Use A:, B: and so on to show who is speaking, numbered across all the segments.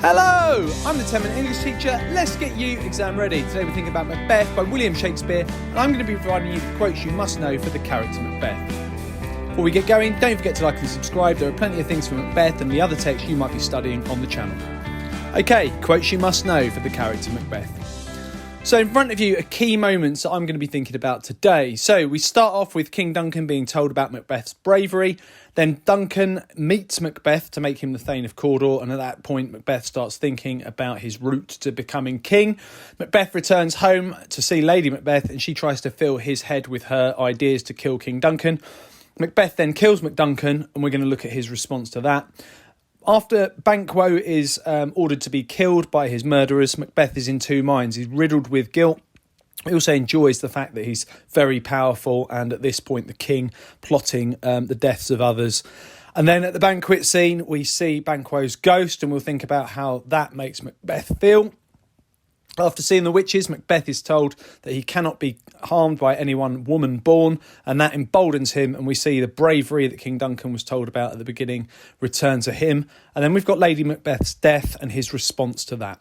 A: Hello, I'm the 10-minute English teacher. Let's get you exam ready. Today we're thinking about Macbeth by William Shakespeare, and I'm going to be providing you the quotes you must know for the character Macbeth. Before we get going, don't forget to like and subscribe. There are plenty of things from Macbeth and the other text you might be studying on the channel. Okay, quotes you must know for the character Macbeth. So in front of you are key moments that I'm going to be thinking about today. So we start off with King Duncan being told about Macbeth's bravery. Then Duncan meets Macbeth to make him the Thane of Cawdor, and at that point Macbeth starts thinking about his route to becoming king. Macbeth returns home to see Lady Macbeth, and she tries to fill his head with her ideas to kill King Duncan. Macbeth then kills MacDuncan, and we're going to look at his response to that. After Banquo is ordered to be killed by his murderers, Macbeth is in two minds. He's riddled with guilt. He also enjoys the fact that he's very powerful and at this point the king plotting the deaths of others. And then at the banquet scene, we see Banquo's ghost, and we'll think about how that makes Macbeth feel. After seeing the witches, Macbeth is told that he cannot be harmed by anyone woman-born, and that emboldens him, and we see the bravery that King Duncan was told about at the beginning return to him. And then we've got Lady Macbeth's death and his response to that.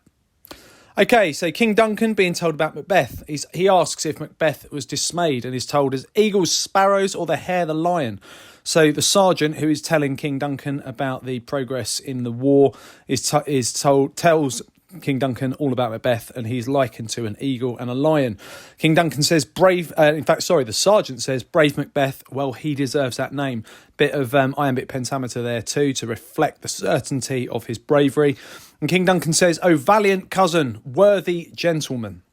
A: Okay, so King Duncan being told about Macbeth, he asks if Macbeth was dismayed and is told, as eagles, sparrows, or the hare, the lion. So the sergeant who is telling King Duncan about the progress in the war tells King Duncan all about Macbeth, and he's likened to an eagle and a lion. King Duncan says the sergeant says, brave Macbeth, well, he deserves that name. Bit of iambic pentameter there too, to reflect the certainty of his bravery. And King Duncan says, oh, valiant cousin, worthy gentleman.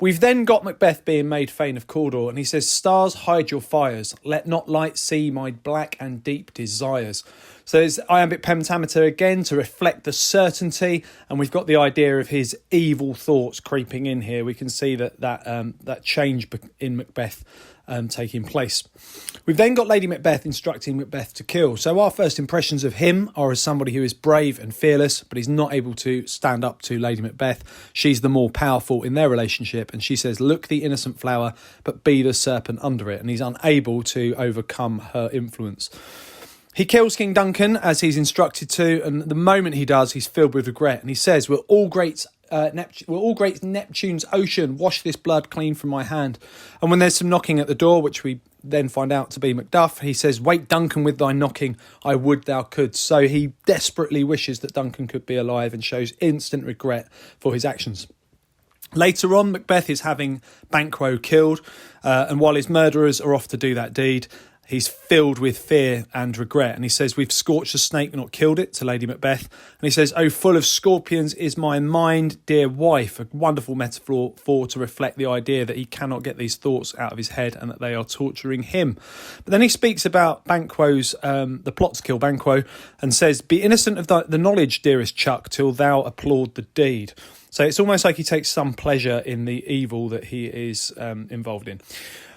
A: We've then got Macbeth being made Thane of Cawdor, and he says, stars, hide your fires, let not light see my black and deep desires. So there's iambic pentameter again to reflect the certainty, and we've got the idea of his evil thoughts creeping in here. We can see that change in Macbeth taking place. We've then got Lady Macbeth instructing Macbeth to kill. So our first impressions of him are as somebody who is brave and fearless, but he's not able to stand up to Lady Macbeth. She's the more powerful in their relationship, and she says, look the innocent flower, but be the serpent under it. And he's unable to overcome her influence. He kills King Duncan as he's instructed to, and the moment he does, he's filled with regret. And he says, will all great Neptune's ocean wash this blood clean from my hand? And when there's some knocking at the door, which we then find out to be Macduff, he says, wake Duncan with thy knocking, I would thou couldst. So he desperately wishes that Duncan could be alive and shows instant regret for his actions. Later on, Macbeth is having Banquo killed, and while his murderers are off to do that deed, he's filled with fear and regret. And he says, we've scorched a snake, not killed it, to Lady Macbeth. And he says, oh, full of scorpions is my mind, dear wife. A wonderful metaphor to reflect the idea that he cannot get these thoughts out of his head and that they are torturing him. But then he speaks about Banquo's, the plot to kill Banquo, and says, be innocent of the knowledge, dearest Chuck, till thou applaud the deed. So it's almost like he takes some pleasure in the evil that he is involved in.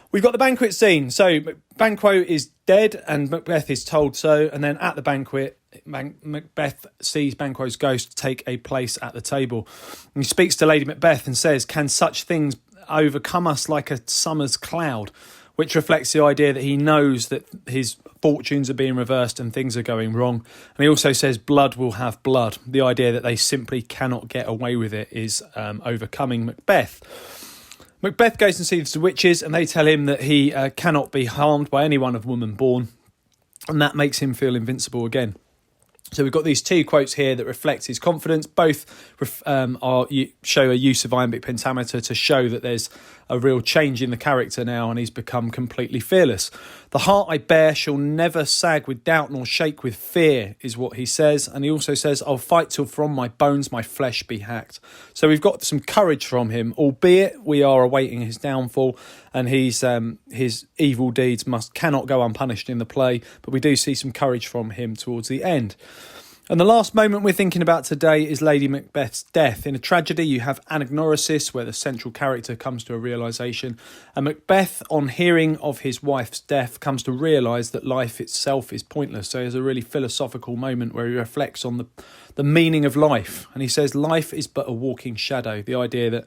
A: We've got the banquet scene. So Banquo is dead and Macbeth is told so. And then at the banquet, Macbeth sees Banquo's ghost take a place at the table. And he speaks to Lady Macbeth and says, can such things overcome us like a summer's cloud? Which reflects the idea that he knows that his fortunes are being reversed and things are going wrong. And he also says blood will have blood. The idea that they simply cannot get away with it is overcoming Macbeth. Macbeth goes and sees the witches, and they tell him that he cannot be harmed by anyone of woman born, and that makes him feel invincible again. So we've got these two quotes here that reflect his confidence. Both show a use of iambic pentameter to show that there's a real change in the character now, and he's become completely fearless. The heart I bear shall never sag with doubt nor shake with fear, is what he says. And he also says, I'll fight till from my bones my flesh be hacked. So we've got some courage from him, albeit we are awaiting his downfall, and his evil deeds cannot go unpunished in the play, but we do see some courage from him towards the end. And the last moment we're thinking about today is Lady Macbeth's death. In a tragedy, you have anagnorisis, where the central character comes to a realisation. And Macbeth, on hearing of his wife's death, comes to realise that life itself is pointless. So there's a really philosophical moment where he reflects on the meaning of life. And he says, life is but a walking shadow. The idea that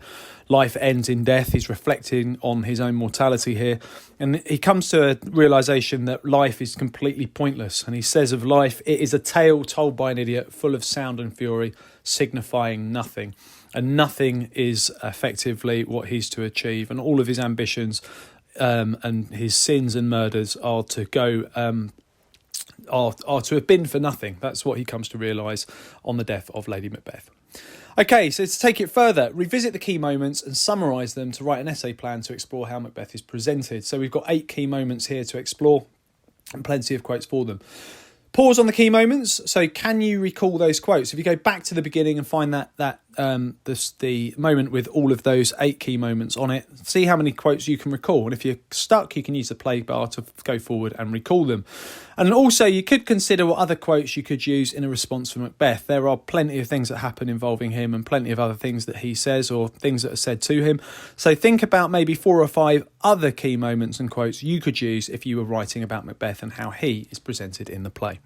A: life ends in death. He's reflecting on his own mortality here. And he comes to a realisation that life is completely pointless. And he says of life, it is a tale told by by an idiot, full of sound and fury, signifying nothing. And nothing is effectively what he's to achieve, and all of his ambitions and his sins and murders are to go are to have been for nothing. That's what he comes to realise on the death of Lady Macbeth. Okay, so to take it further, revisit the key moments and summarise them to write an essay plan to explore how Macbeth is presented. So we've got 8 key moments here to explore and plenty of quotes for them. Pause on the key moments. So can you recall those quotes? If you go back to the beginning and find the moment with all of those 8 key moments on it, see how many quotes you can recall. And if you're stuck, you can use the play bar to go forward and recall them. And also you could consider what other quotes you could use in a response for Macbeth. There are plenty of things that happen involving him and plenty of other things that he says or things that are said to him. So think about maybe 4 or 5 other key moments and quotes you could use if you were writing about Macbeth and how he is presented in the play.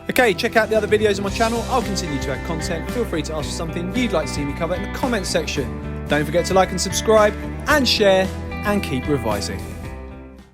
A: Okay, check out the other videos on my channel. I'll continue to add content. Feel free to ask for something you'd like to see me cover in the comments section. Don't forget to like and subscribe and share, and keep revising.